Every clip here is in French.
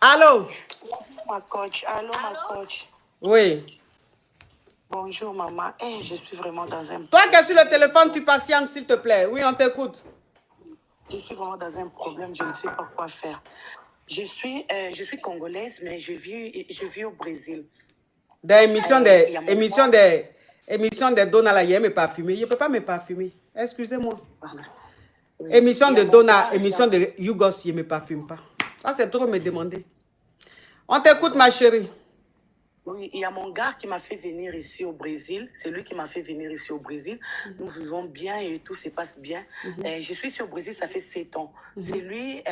Allô? Ma coach, allô, ma coach. Oui. Bonjour, maman. Je suis vraiment dans un... Toi qui es sur le téléphone, tu patientes, s'il te plaît. Oui, on t'écoute. Je suis vraiment dans un problème, je ne sais pas quoi faire. Je suis congolaise, mais je vis au Brésil. Des émissions de Donna, là, il me parfumer. Je ne peux pas me parfumer. Excusez-moi. Oui. Émission de Donna, émission de Yougos, je ne me parfume pas. Ça, c'est trop me demander. On t'écoute, ma chérie. Oui, il y a mon gars qui m'a fait venir ici au Brésil. C'est lui qui m'a fait venir ici au Brésil. Nous vivons bien et tout se passe bien. Je suis ici au Brésil, ça fait 7 ans. C'est lui,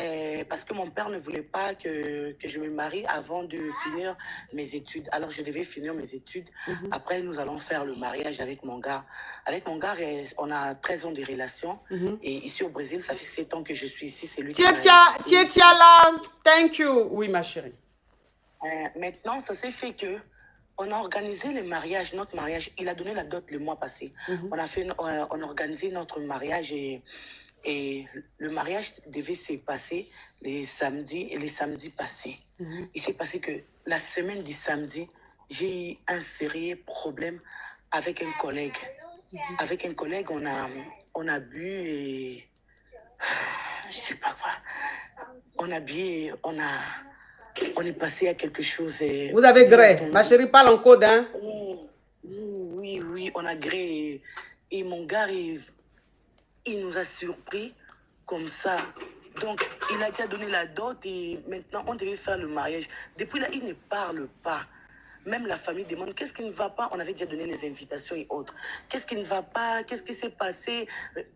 parce que mon père ne voulait pas que je me marie avant de finir mes études. Alors, je devais finir mes études. Après, nous allons faire le mariage avec mon gars. Avec mon gars, on a 13 ans de relation. Et ici au Brésil, ça fait 7 ans que je suis ici. C'est lui qui m'a... Tiens là. Thank you. Oui, ma chérie. Maintenant, ça s'est fait que on a organisé le mariage, notre mariage. Il a donné la dot le mois passé. On a organisé notre mariage et le mariage devait se passer les samedis passés. Il s'est passé que la semaine du samedi, j'ai eu un sérieux problème avec un collègue. Avec un collègue, on a bu et je sais pas quoi. On a bu et on est passé à quelque chose. Vous avez gré. Ma chérie parle en code, hein? Oui, on a gré. Et mon gars, il nous a surpris comme ça. Donc, il a déjà donné la dot et maintenant, on devait faire le mariage. Depuis là, il ne parle pas. Même la famille demande qu'est-ce qui ne va pas. On avait déjà donné les invitations et autres. Qu'est-ce qui ne va pas? Qu'est-ce qui s'est passé?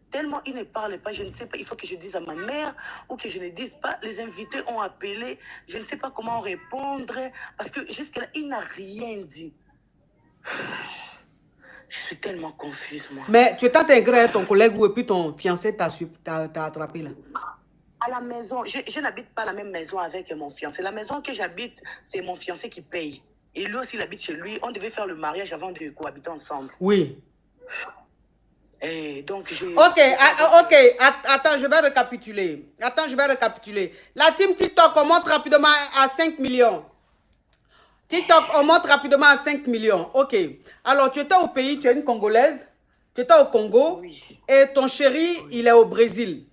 Tellement il ne parle pas, je ne sais pas. Il faut que je dise à ma mère ou que je ne dise pas. Les invités ont appelé. Je ne sais pas comment répondre parce que jusque-là, il n'a rien dit. Je suis tellement confuse, moi. Mais tu es intégré à ton collègue ou et puis ton fiancé t'a attrapé là? À la maison, je n'habite pas la même maison avec mon fiancé. La maison que j'habite, c'est mon fiancé qui paye. Et lui aussi, il habite chez lui. On devait faire le mariage avant de cohabiter ensemble. Oui. Et donc, Ok, attends, je vais récapituler. La team TikTok, on monte rapidement à 5 millions. TikTok, on monte rapidement à 5 millions. Ok. Alors, tu étais au pays, tu es une Congolaise. Tu étais au Congo. Oui. Et ton chéri, il est au Brésil.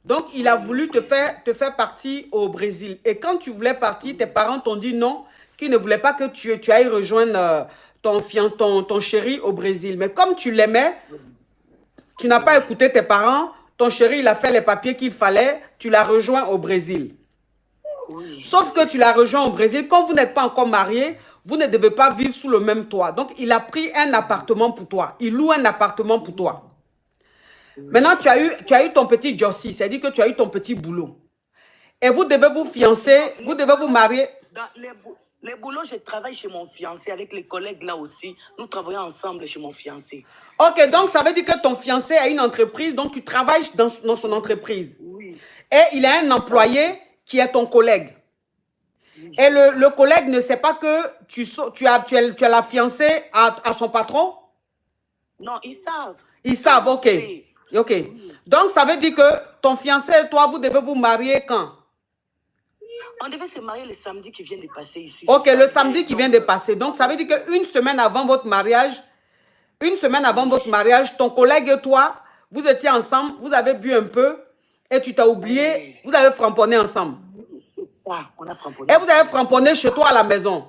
Donc, il a voulu te faire partir au Brésil. Et quand tu voulais partir, tes parents t'ont dit non, qu'ils ne voulaient pas que tu ailles rejoindre ton chéri au Brésil. Mais comme tu l'aimais, tu n'as pas écouté tes parents, ton chéri, il a fait les papiers qu'il fallait, tu l'as rejoint au Brésil. Oui, sauf que tu l'as rejoint au Brésil, comme vous n'êtes pas encore mariés, vous ne devez pas vivre sous le même toit. Donc, il a pris un appartement pour toi. Il loue un appartement pour toi. Maintenant, tu as eu ton petit Jossi, c'est-à-dire que tu as eu ton petit boulot. Et vous devez vous fiancer, vous devez vous marier. Dans les boulots, je travaille chez mon fiancé, avec les collègues là aussi. Nous travaillons ensemble chez mon fiancé. Ok, donc ça veut dire que ton fiancé a une entreprise, donc tu travailles dans son entreprise. Oui. Et il a un employé qui est ton collègue. Oui, et le collègue ne sait pas que tu as la fiancée à son patron? Non, ils savent. Ils savent, ok. Ok. Oui. Donc, ça veut dire que ton fiancé et toi, vous devez vous marier quand? On devait se marier le samedi qui vient de passer ici. Ok, le samedi qui vient de passer. Donc, ça veut dire qu'une semaine avant votre mariage, ton collègue et toi, vous étiez ensemble, vous avez bu un peu et tu t'as oublié, vous avez framponné ensemble. C'est ça, on a framponné. Et vous avez framponné chez toi à la maison.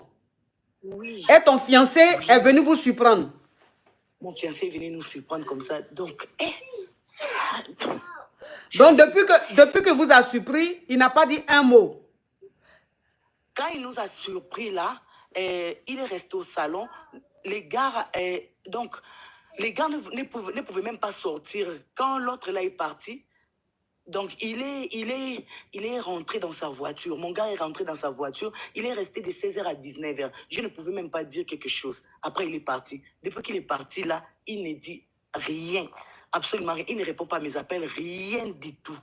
Oui. Et ton fiancé est venu vous surprendre. Mon fiancé est venu nous surprendre comme ça. Donc, depuis que vous a surpris, il n'a pas dit un mot. Quand il nous a surpris là, il est resté au salon. Les gars, les gars ne pouvaient même pas sortir. Quand l'autre là est parti, donc il est rentré dans sa voiture. Mon gars est rentré dans sa voiture. Il est resté de 16h à 19h. Je ne pouvais même pas dire quelque chose. Après, il est parti. Depuis qu'il est parti là, il ne dit rien. Absolument rien. Il ne répond pas à mes appels. Rien du tout.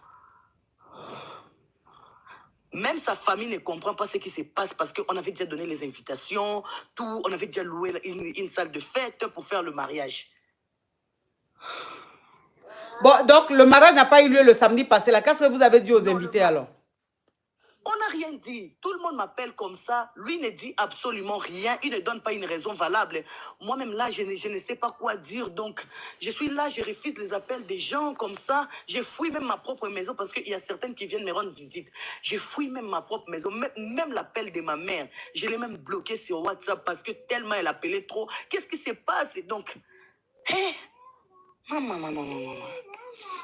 Même sa famille ne comprend pas ce qui se passe parce qu'on avait déjà donné les invitations, tout, on avait déjà loué une salle de fête pour faire le mariage. Bon, donc le mariage n'a pas eu lieu le samedi passé. Qu'est-ce que vous avez dit aux invités alors? On n'a rien dit. Tout le monde m'appelle comme ça. Lui ne dit absolument rien. Il ne donne pas une raison valable. Moi-même, là, je ne sais pas quoi dire. Donc, je suis là, je refuse les appels des gens comme ça. Je fouille même ma propre maison parce qu'il y a certaines qui viennent me rendre visite. Je fouille même ma propre maison. Même l'appel de ma mère. Je l'ai même bloqué sur WhatsApp parce que tellement elle appelait trop. Qu'est-ce qui se passe? Donc, hé, maman.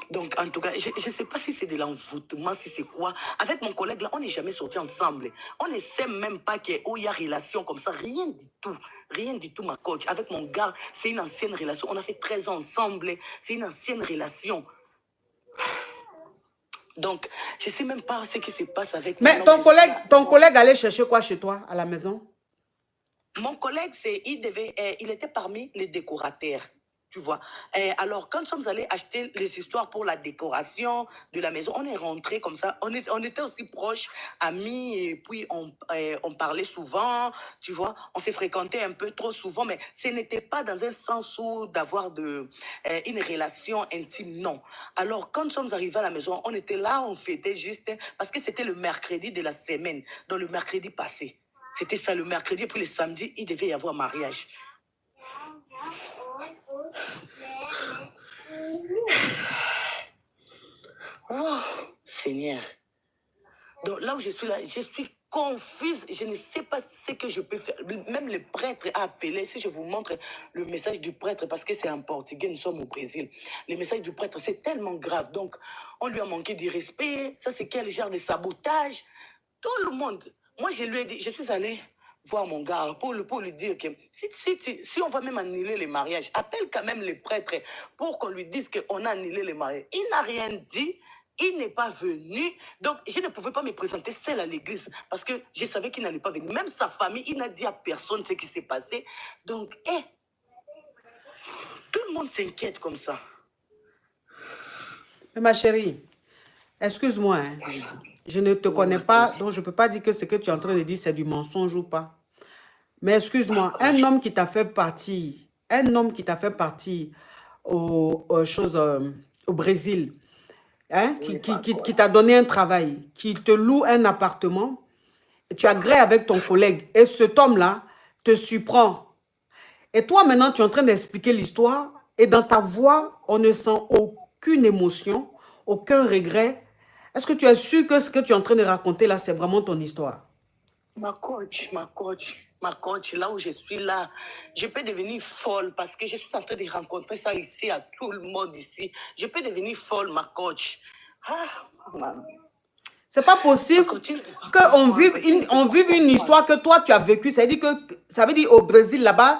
Donc, en tout cas, je ne sais pas si c'est de l'envoûtement, si c'est quoi. Avec mon collègue, là, on n'est jamais sortis ensemble. On ne sait même pas qu'il y a relation comme ça. Rien du tout. Rien du tout, ma coach. Avec mon gars, c'est une ancienne relation. On a fait 13 ans ensemble. C'est une ancienne relation. Donc, je ne sais même pas ce qui se passe avec moi. Mais ton collègue allait chercher quoi chez toi, à la maison? Mon collègue, il était parmi les décorateurs. Tu vois. Alors, quand nous sommes allés acheter les histoires pour la décoration de la maison, on est rentré comme ça. On était aussi proches, amis, et puis on parlait souvent, tu vois. On s'est fréquenté un peu trop souvent, mais ce n'était pas dans un sens où d'avoir une relation intime, non. Alors, quand nous sommes arrivés à la maison, on était là, on fêtait juste, parce que c'était le mercredi de la semaine, donc le mercredi passé. C'était ça le mercredi, et puis le samedi, il devait y avoir mariage. Oh, Seigneur. Donc là où je suis là, je suis confuse. Je ne sais pas ce que je peux faire. Même le prêtre a appelé. Si je vous montre le message du prêtre, parce que c'est en portugais, nous sommes au Brésil. Le message du prêtre, c'est tellement grave. Donc, on lui a manqué du respect. Ça, c'est quel genre de sabotage? Tout le monde. Moi, je lui ai dit, je suis allée voir mon gars pour lui dire que si on va même annuler les mariages, appelle quand même le prêtre pour qu'on lui dise qu'on a annulé les mariages. Il n'a rien dit. Il n'est pas venu. Donc, je ne pouvais pas me présenter seule à l'église parce que je savais qu'il n'allait pas venir. Même sa famille, il n'a dit à personne ce qui s'est passé. Donc, tout le monde s'inquiète comme ça. Mais ma chérie, excuse-moi, hein. Je ne te connais pas, donc je ne peux pas dire que ce que tu es en train de dire, c'est du mensonge ou pas. Mais excuse-moi, un homme qui t'a fait partir, au Brésil, hein, qui t'a donné un travail, qui te loue un appartement, tu as gré avec ton collègue, et cet homme-là te surprend. Et toi, maintenant, tu es en train d'expliquer l'histoire, et dans ta voix, on ne sent aucune émotion, aucun regret. Est-ce que tu es sûr que ce que tu es en train de raconter là, c'est vraiment ton histoire? Ma coach, là où je suis là, je peux devenir folle parce que je suis en train de rencontrer ça ici à tout le monde ici. Je peux devenir folle, ma coach. C'est pas possible qu'on vive une histoire que toi tu as vécue. Ça veut dire au Brésil là-bas,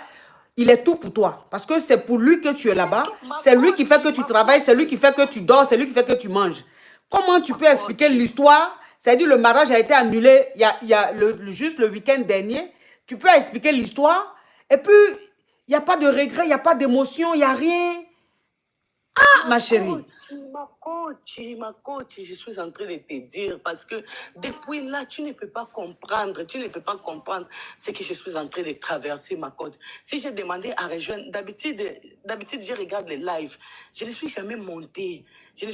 il est tout pour toi. Parce que c'est pour lui que tu es là-bas. C'est lui qui fait que tu travailles, c'est lui qui fait que tu dors, c'est lui qui fait que tu manges. Comment tu peux expliquer l'histoire? C'est-à-dire le mariage a été annulé juste le week-end dernier. Tu peux expliquer l'histoire et puis il n'y a pas de regret, il n'y a pas d'émotion, il n'y a rien. Ah, ma chérie. Ma coach, je suis en train de te dire parce que depuis là, tu ne peux pas comprendre ce que je suis en train de traverser, ma coach. Si j'ai demandé à rejoindre, d'habitude, je regarde les lives. Je ne suis jamais montée. Je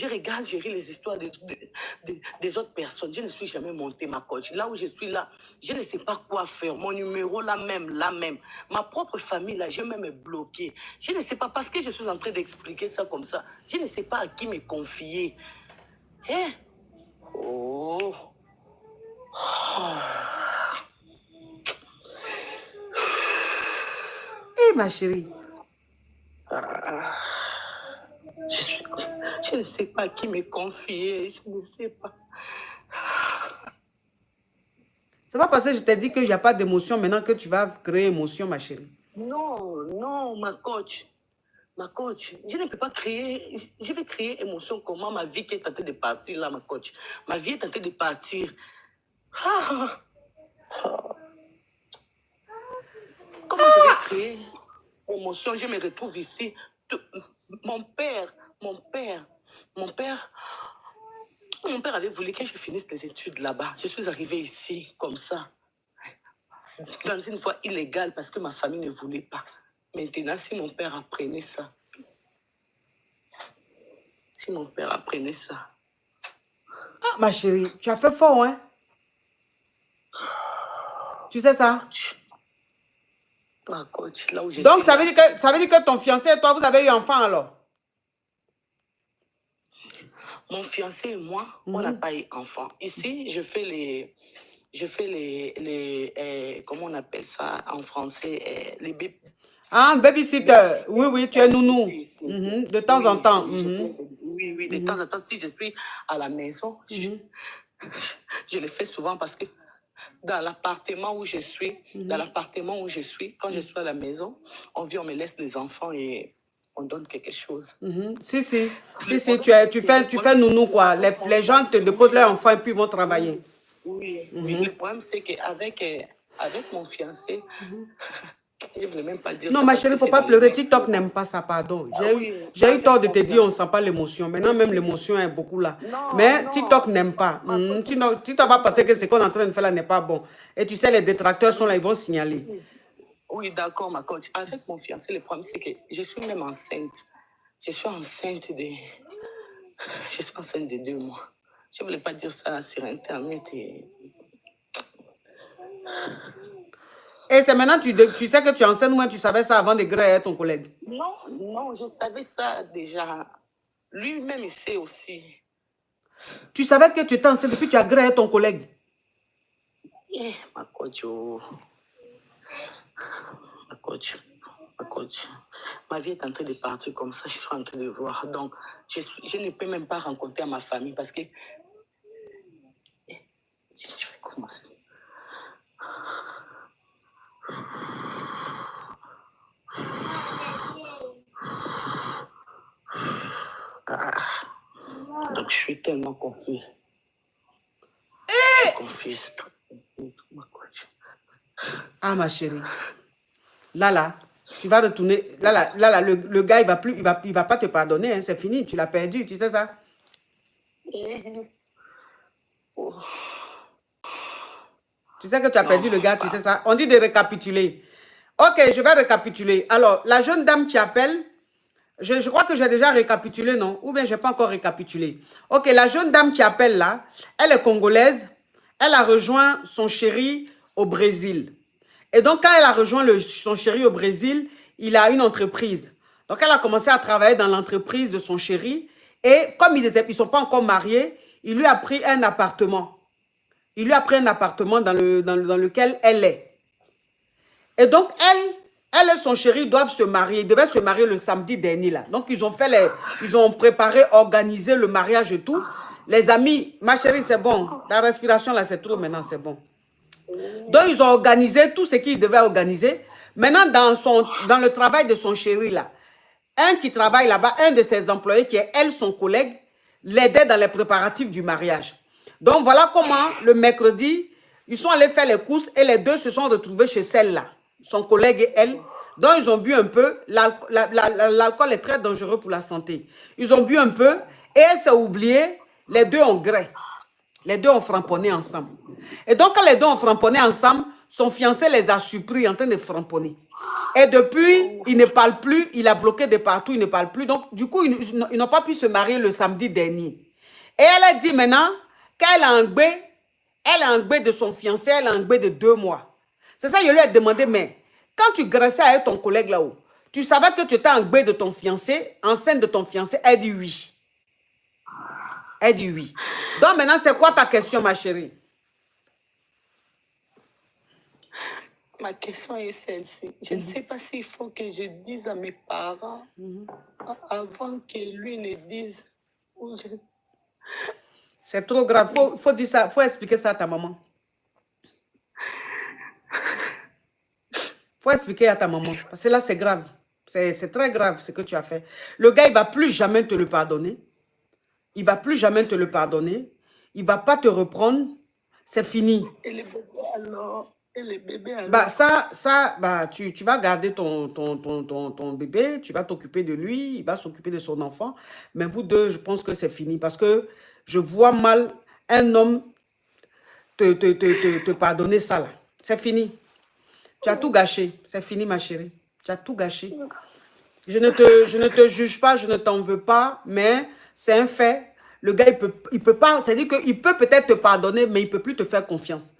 regarde, je lis les histoires des autres personnes. Je ne suis jamais montée, ma coach. Là où je suis là, je ne sais pas quoi faire. Mon numéro, là même. Ma propre famille, là, j'ai même bloqué. Je ne sais pas, parce que je suis en train d'expliquer ça comme ça. Je ne sais pas à qui me confier. Oh. Ma chérie. Je ne sais pas à qui me confier. Je ne sais pas. C'est pas parce que je t'ai dit qu'il n'y a pas d'émotion maintenant que tu vas créer émotion, ma chérie. Non, ma coach. Je ne peux pas créer. Je vais créer émotion comment ma vie qui est en train de partir là, ma coach. Ma vie est en train de partir. Comment je vais créer émotion? Je me retrouve ici. Mon père avait voulu que je finisse des études là-bas. Je suis arrivée ici comme ça, dans une voie illégale parce que ma famille ne voulait pas. Maintenant, si mon père apprenait ça, Ma chérie, tu as fait fort, hein? Tu sais ça? Ma coach, là où je Donc, suis là, ça veut dire que ton fiancé et toi, vous avez eu enfant alors? mon fiancé et moi, on n'a pas eu enfant. Ici, comment on appelle ça en français, les bébés. Ah, babysitter. Oui, oui, tu es nounou. De temps en temps. Oui, de temps en temps, si je suis à la maison, je le fais souvent parce que dans l'appartement où je suis, quand je suis à la maison, on vient, on me laisse les enfants et on donne quelque chose. Si, tu fais nounou, quoi. Les gens te déposent leurs enfants et puis vont travailler. Oui, le problème, c'est qu'avec avec mon fiancé, je ne voulais même pas dire non, ça. ma chérie, il ne faut pas pleurer. TikTok n'aime pas ça, pardon. J'ai eu tort de te dire, on ne sent pas l'émotion. Maintenant, même l'émotion est beaucoup là. Mais TikTok n'aime pas. TikTok va penser que ce qu'on est en train de faire là n'est pas bon. Et tu sais, les détracteurs sont là, ils vont signaler. Oui, d'accord, ma coach. Avec mon fiancé, le problème, c'est que je suis même enceinte. Je suis enceinte de 2 mois. Je ne voulais pas dire ça sur Internet. Et c'est maintenant tu sais que tu es enceinte ou même tu savais ça avant de griller ton collègue? Non, je savais ça déjà. Lui-même, il sait aussi. Tu savais que tu étais enceinte depuis que tu as grillé ton collègue? Ma coach, ma coach. Ma vie est en train de partir comme ça, je suis en train de voir. Donc, je ne peux même pas rencontrer ma famille parce que... Je vais commencer. Donc, je suis tellement confuse. Confuse, ma coach. Ah, ma chérie. Là, tu vas retourner. Là, le gars, il va pas te pardonner. Hein, c'est fini, tu l'as perdu, tu sais ça? Tu sais que tu as perdu le gars, tu sais ça? On dit de récapituler. Ok, je vais récapituler. Alors, la jeune dame qui appelle, je crois que j'ai déjà récapitulé, non? Ou bien je n'ai pas encore récapitulé. Ok, la jeune dame qui appelle là, elle est congolaise. Elle a rejoint son chéri au Brésil. Et donc, quand elle a rejoint son chéri au Brésil, il a une entreprise. Donc, elle a commencé à travailler dans l'entreprise de son chéri. Et comme ils ne sont pas encore mariés, il lui a pris un appartement. Il lui a pris un appartement dans lequel elle est. Et donc, elle et son chéri doivent se marier. Ils devaient se marier le samedi dernier. Là. Donc, ils ont préparé, organisé le mariage et tout. Les amis, ma chérie, c'est bon. La respiration, là, c'est trop maintenant, c'est bon. Donc, ils ont organisé tout ce qu'ils devaient organiser. Maintenant, dans le travail de son chéri, là, un qui travaille là-bas, un de ses employés, qui est elle, son collègue, l'aidait dans les préparatifs du mariage. Donc, voilà comment, le mercredi, ils sont allés faire les courses et les deux se sont retrouvés chez celle-là, son collègue et elle. Donc, ils ont bu un peu. L'alcool est très dangereux pour la santé. Ils ont bu un peu et elle s'est oubliée. Les deux ont gré. Les deux ont framponné ensemble. Et donc, quand les deux ont framponné ensemble, son fiancé les a surpris en train de framponner. Et depuis, il ne parle plus. Il a bloqué de partout. Il ne parle plus. Donc, du coup, ils n'ont pas pu se marier le samedi dernier. Et elle a dit maintenant qu'elle a un gbé de son fiancé, elle a un gbé de 2 mois. C'est ça, je lui ai demandé, mais quand tu graissais avec ton collègue là-haut, tu savais que tu étais en gbé de ton fiancé, enceinte de ton fiancé? Elle dit oui. Elle dit oui. Donc maintenant, c'est quoi ta question, ma chérie? Ma question est celle-ci. Je ne sais pas s'il faut que je dise à mes parents avant que lui ne dise. C'est trop grave. Faut dire ça, faut expliquer ça à ta maman. Faut expliquer à ta maman. Parce que là, c'est grave. C'est très grave ce que tu as fait. Le gars, il ne va plus jamais te le pardonner. Il ne va plus jamais te le pardonner. Il ne va pas te reprendre. C'est fini. Et les bébés alors? Et les bébés alors? Bah, tu vas garder ton bébé. Tu vas t'occuper de lui. Il va s'occuper de son enfant. Mais vous deux, je pense que c'est fini. Parce que je vois mal un homme te pardonner ça là. C'est fini. Tu as tout gâché. C'est fini, ma chérie. Tu as tout gâché. Je ne te juge pas, je ne t'en veux pas, mais c'est un fait. Le gars, il peut pas, c'est-à-dire qu'il peut peut-être te pardonner, mais il ne peut plus te faire confiance.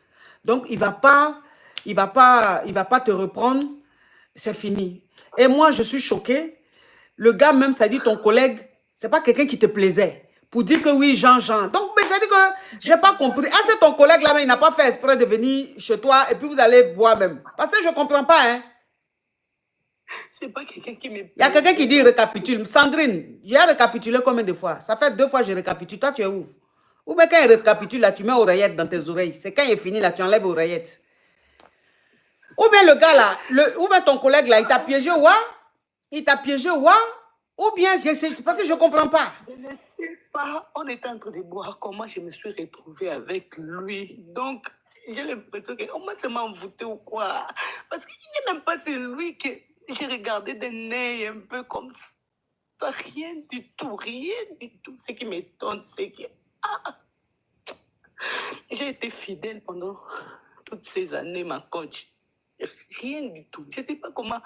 Donc, il va pas te reprendre. C'est fini. Et moi, je suis choquée. Le gars même, ça dit ton collègue, c'est pas quelqu'un qui te plaisait. Pour dire que oui, Jean. Donc, ça dit que j'ai pas compris. Ah, c'est ton collègue là, mais il n'a pas fait exprès de venir chez toi et puis vous allez boire même. Parce que je ne comprends pas, hein. C'est pas quelqu'un qui me plaît. Il y a quelqu'un qui dit récapitule. Sandrine, j'ai récapitulé combien de fois? Ça fait 2 fois que je récapitule. Toi, tu es où? Ou bien quand il récapitule, là, tu mets oreillette dans tes oreilles. C'est quand il est fini, là, tu enlèves oreillette. Ou bien le gars, là, ou bien ton collègue, là, il t'a piégé, ouais? Il t'a piégé, ouais? Ou bien, parce que je ne comprends pas. Je ne sais pas. On était en train de boire. Comment je me suis retrouvée avec lui. Donc, j'ai l'impression qu'on m'a seulement envoûté ou quoi. Parce qu'il n'est même pas celui que j'ai regardé d'un œil un peu comme ça. Rien du tout. Ce qui m'étonne, c'est que j'ai été fidèle pendant toutes ces années, ma coach. Rien du tout. Je ne sais pas comment.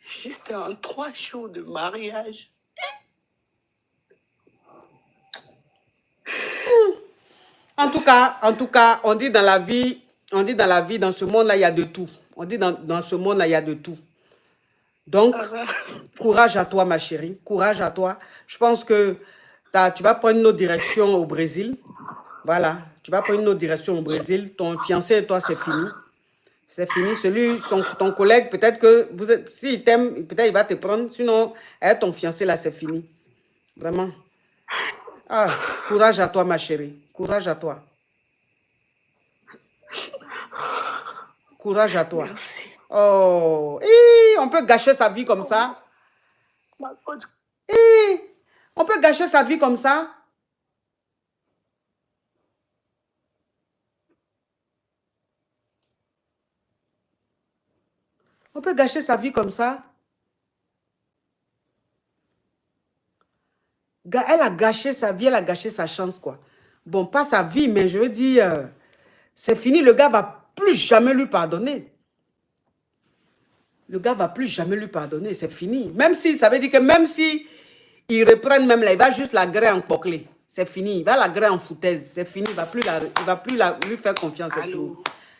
Juste en 3 jours de mariage. En tout cas, on dit dans la vie, dans ce monde-là, il y a de tout. On dit dans ce monde-là, il y a de tout. Donc, courage à toi, ma chérie. Courage à toi. Je pense que tu vas prendre une autre direction au Brésil. Voilà. Tu vas prendre une autre direction au Brésil. Ton fiancé et toi, c'est fini. C'est fini. Ton collègue, peut-être que s'il t'aime, peut-être il va te prendre. Sinon, ton fiancé, là, c'est fini. Vraiment. Ah, courage à toi, ma chérie. Courage à toi. Courage à toi. Merci. Oh, on peut gâcher sa vie comme ça. Ma coach. On peut gâcher sa vie comme ça. On peut gâcher sa vie comme ça. Elle a gâché sa vie, elle a gâché sa chance, quoi. Bon, pas sa vie, mais je veux dire, c'est fini. Le gars va plus jamais lui pardonner. Le gars va plus jamais lui pardonner, c'est fini. Même si, ça veut dire que même si il reprenne même là, il va juste la griller en poclé. C'est fini, il va la griller en foutaise, c'est fini, il va plus lui faire confiance, c'est fini.